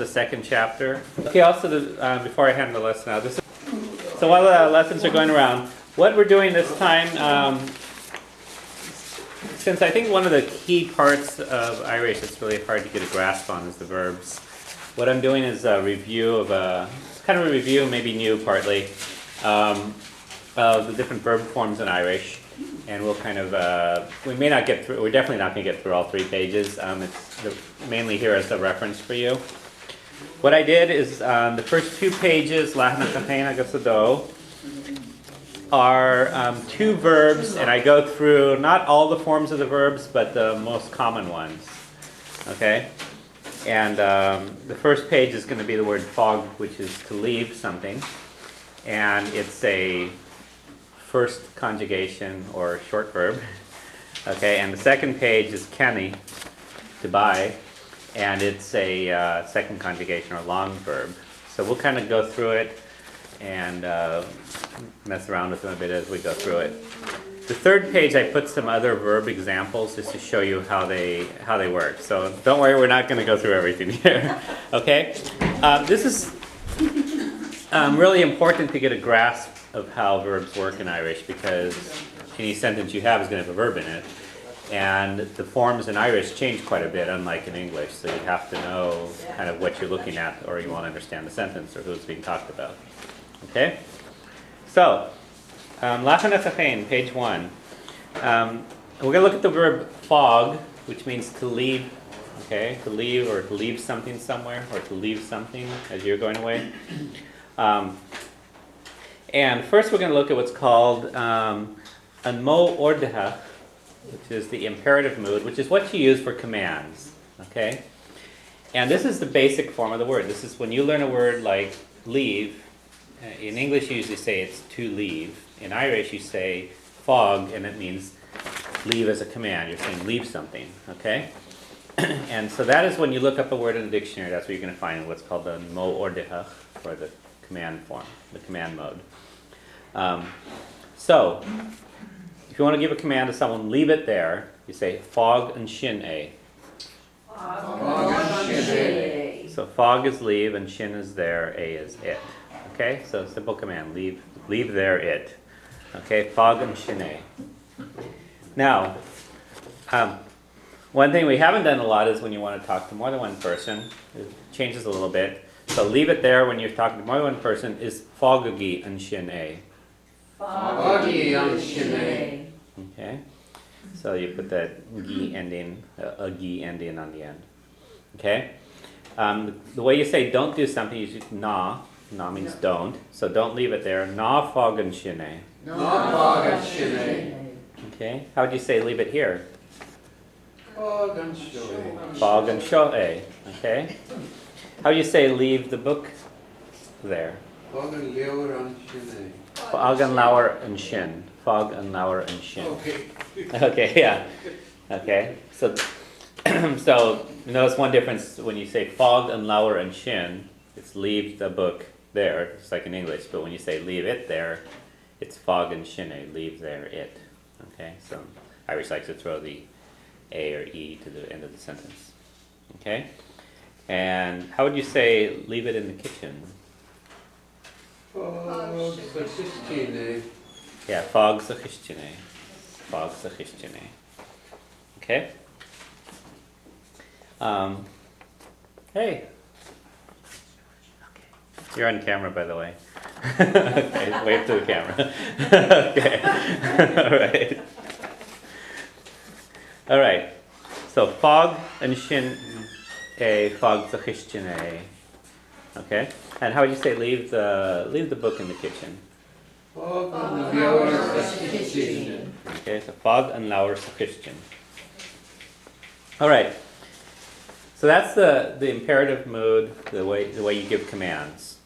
the second chapter. Okay, also before I hand the lesson out, so while the lessons are going around, what we're doing this time, since I think one of the key parts of Irish that's really hard to get a grasp on is the verbs, what I'm doing is a review of kind of a review, maybe new partly, of the different verb forms in Irish. And we'll kind of, we may not get through, we're definitely not going to get through all 3 pages. It's mainly here as a reference for you. What I did is the first 2 pages, are 2 verbs, and I go through not all the forms of the verbs, but the most common ones. Okay? And the first page is going to be the word fog, which is to leave something. And it's a first conjugation or short verb. Okay, and the second page is kenny, to buy, and it's a second conjugation or long verb. So we'll kind of go through it and mess around with them a bit as we go through it. The third page I put some other verb examples just to show you how they work. So don't worry, we're not going to go through everything here. Okay? This is really important to get a grasp of how verbs work in Irish, because any sentence you have is going to have a verb in it. And the forms in Irish change quite a bit, unlike in English. So you have to know kind of what you're looking at, or you want to understand the sentence or who's being talked about. Okay? So, page 1. We're going to look at the verb fog, which means to leave. Okay? To leave, or to leave something somewhere, or to leave something as you're going away. And first we're going to look at what's called an mo ordeha, which is the imperative mood, which is what you use for commands. Okay? And this is the basic form of the word. This is when you learn a word like leave. In English you usually say it's to leave. In Irish you say fog, and it means leave as a command. You're saying leave something. Okay? And so that is when you look up a word in the dictionary, that's what you're going to find what's called the mo ordeha, or the command form, the command mode. So, if you want to give a command to someone, leave it there, you say fog and shin a. So fog is leave, and shin is there, a is it. Okay, so simple command, leave there it. Okay, fog and shin a. Now, one thing we haven't done a lot is when you want to talk to more than one person, it changes a little bit. So leave it there when you're talking to more than one person is foggy and shin a. Foggy and shin a. Okay, so you put that gi ending, a gi ending on the end. Okay, the way you say don't do something, you use na. Na means don't, so don't leave it there. Na fog and shin a. Na fog and shin a. Okay, how would you say leave it here? Fog and sho a. Fog and sho a. Okay. How do you say leave the book there? Fog and lower and shin. Fog and lower and shin. Fog and lower and shin. Okay. Okay, yeah. Okay. So notice one difference when you say fog and lower and shin, it's leave the book there, just like in English. But when you say leave it there, it's fog and shin, leave there it. Okay. So Irish likes to throw the a or e to the end of the sentence. Okay. And how would you say leave it in the kitchen? Yeah, fog sa kitchene. Fog sa kitchene. Okay? Hey. Okay. You're on camera, by the way. Okay, wave to the camera. Okay. All right. All right. So fog and shin. Fog sa kitchene. Okay, and how would you say leave the book in the kitchen? Fog and lower sa kitchen. Okay, so fog and lower sa kitchen. All right. So that's the imperative mood, the way you give commands.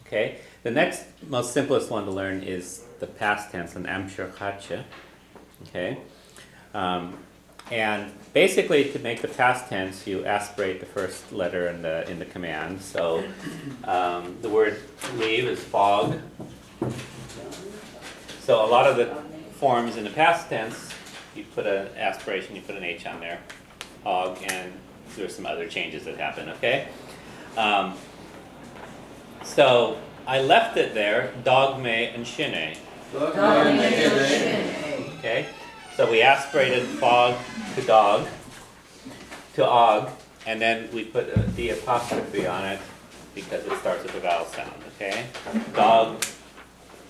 Okay. The next most simplest one to learn is the past tense, an amshir chacha. Okay. And basically, to make the past tense, you aspirate the first letter in the command. So the word leave is fog. So a lot of the forms in the past tense, you put an aspiration, you put an H on there, fog, and there's some other changes that happen. Okay. So I left it there, dogme and shine. Okay? So we aspirated fog to dog, to og, and then we put the apostrophe on it because it starts with a vowel sound. Okay? Dog,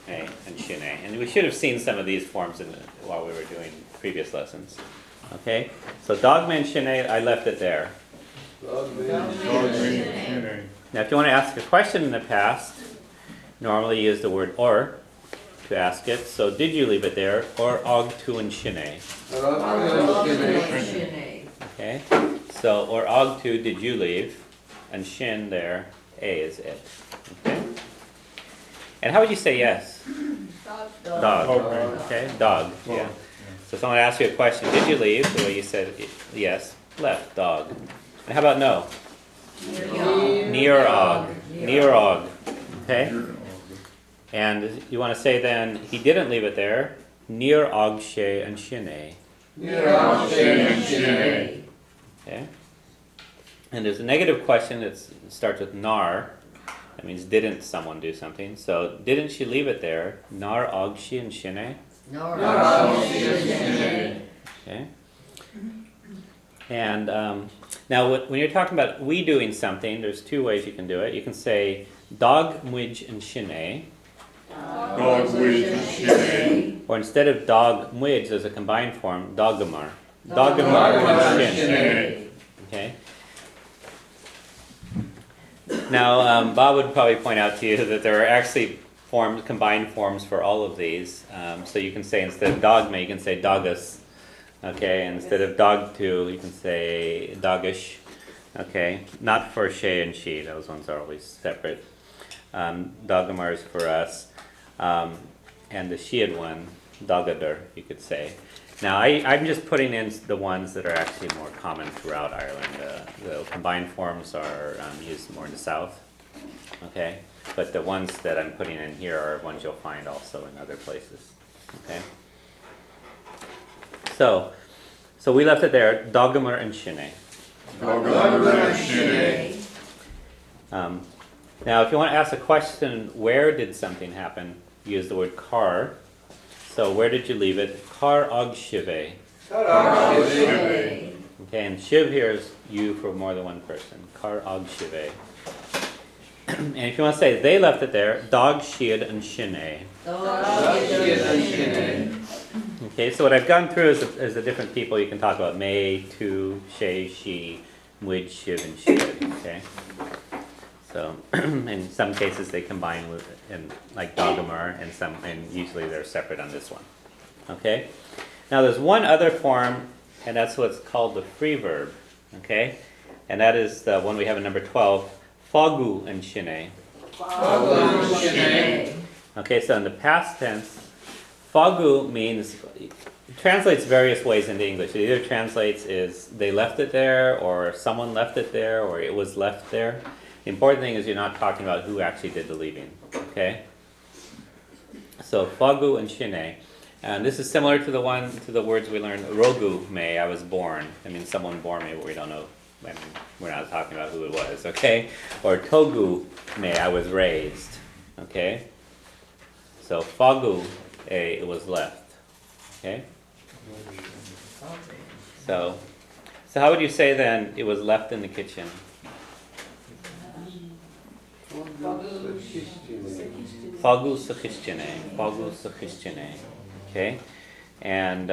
and shine. And we should have seen some of these forms while we were doing previous lessons. Okay? So dogme and shine, I left it there. Now, if you want to ask a question in the past, normally you use the word or to ask it. So, did you leave it there? Or og tu and shine. Okay. So, or og tu, did you leave? And shin there, a is it. Okay. And how would you say yes? Dog. Okay. Dog. Yeah. So, someone asks you a question. Did you leave? The way you said yes. Left. Dog. And how about no? Near og. Near og. Okay? And you want to say then, he didn't leave it there. Near og she and shine. Near og she and shine. Okay? And there's a negative question that starts with nar. That means didn't someone do something. So didn't she leave it there? Nar og she and shine. Nar og she and shine. Okay? And now when you're talking about we doing something, there's two ways you can do it. You can say dog, mwij, and shine. Dog, mwij, and shine. Or instead of dog, mwij, there's a combined form, dogamar. Dogamar and shin. Okay? Now, Bob would probably point out to you that there are actually combined forms for all of these. So you can say instead of dogma, you can say dogus. Okay, and instead of dog to, you can say dogish. Okay, not for she and she, those ones are always separate. Dogamar is for us. And the shead one, dogadar, you could say. Now, I'm just putting in the ones that are actually more common throughout Ireland. The combined forms are used more in the south. Okay, but the ones that I'm putting in here are ones you'll find also in other places. Okay. So we left it there, dogamar and shine. Dogamar and shine. Now, if you want to ask a question, where did something happen, use the word kar. So where did you leave it? Kar og shive. Okay, and shiv here is you for more than one person. Kar og shive. And if you want to say they left it there, dog, shiad, and shine. Okay, so what I've gone through is the different people you can talk about. May, tu, she, she, mwid, shiv, and shid. Okay? So in some cases they combine with like dogamar, and usually they're separate on this one. Okay? Now there's one other form, and that's what's called the free verb. Okay? And that is the one we have in number 12, fogu and shine. Okay, so in the past tense, fogu means, it translates various ways into English. It either translates is they left it there, or someone left it there, or it was left there. The important thing is you're not talking about who actually did the leaving. Okay? So fogu and shine. And this is similar to the words we learned, rogu me, I was born. I mean, someone bore me, but we don't know. I mean, we're not talking about who it was, okay? Or togu me, I was raised. Okay? So fogu, it was left. Okay? So how would you say then it was left in the kitchen? Fogu sakistine. Fogu sakistine. Okay? And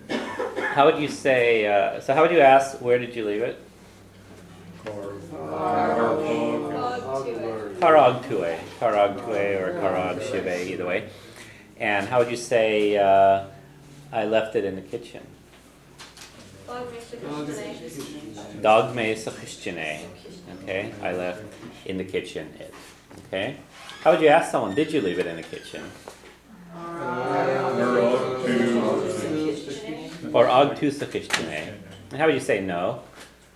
how would you say, so how would you ask, where did you leave it? Karag tue or karag shive, either way. And how would you say, I left it in the kitchen? Dogme sakistine. Okay, I left in the kitchen it. Okay? How would you ask someone, did you leave it in the kitchen? Or og tu sakistine. And how would you say no?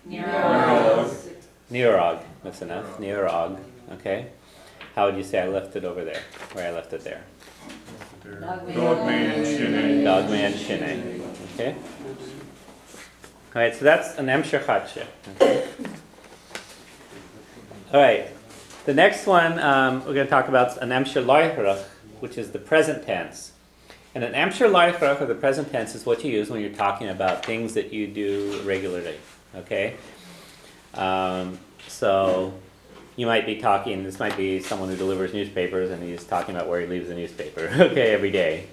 Nearog. That's enough. Nearog. Okay? How would you say I left it over there? Where I left it there? Dogme and shine. Okay? Alright, so that's an emshir chatshe. Okay? All right. The next one we're going to talk about is an amshir loichrach, which is the present tense. And an amshir loichrach, or the present tense, is what you use when you're talking about things that you do regularly. Okay? So you might be talking, this might be someone who delivers newspapers and he's talking about where he leaves the newspaper, okay, every day.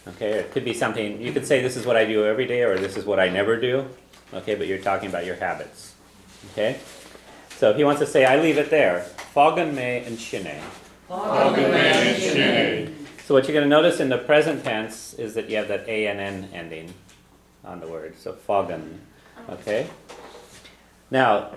Okay, it could be something, you could say this is what I do every day or this is what I never do, okay, but you're talking about your habits. Okay? So if he wants to say, I leave it there, fogan me and shine. Fogan me and shine. So what you're going to notice in the present tense is that you have that A and N ending on the word, so fogan, okay? Now,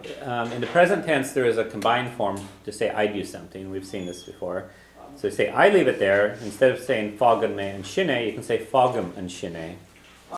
in the present tense, there is a combined form to say I do something. We've seen this before. So you say I leave it there. Instead of saying fogam me and shine, you can say fogam and shine.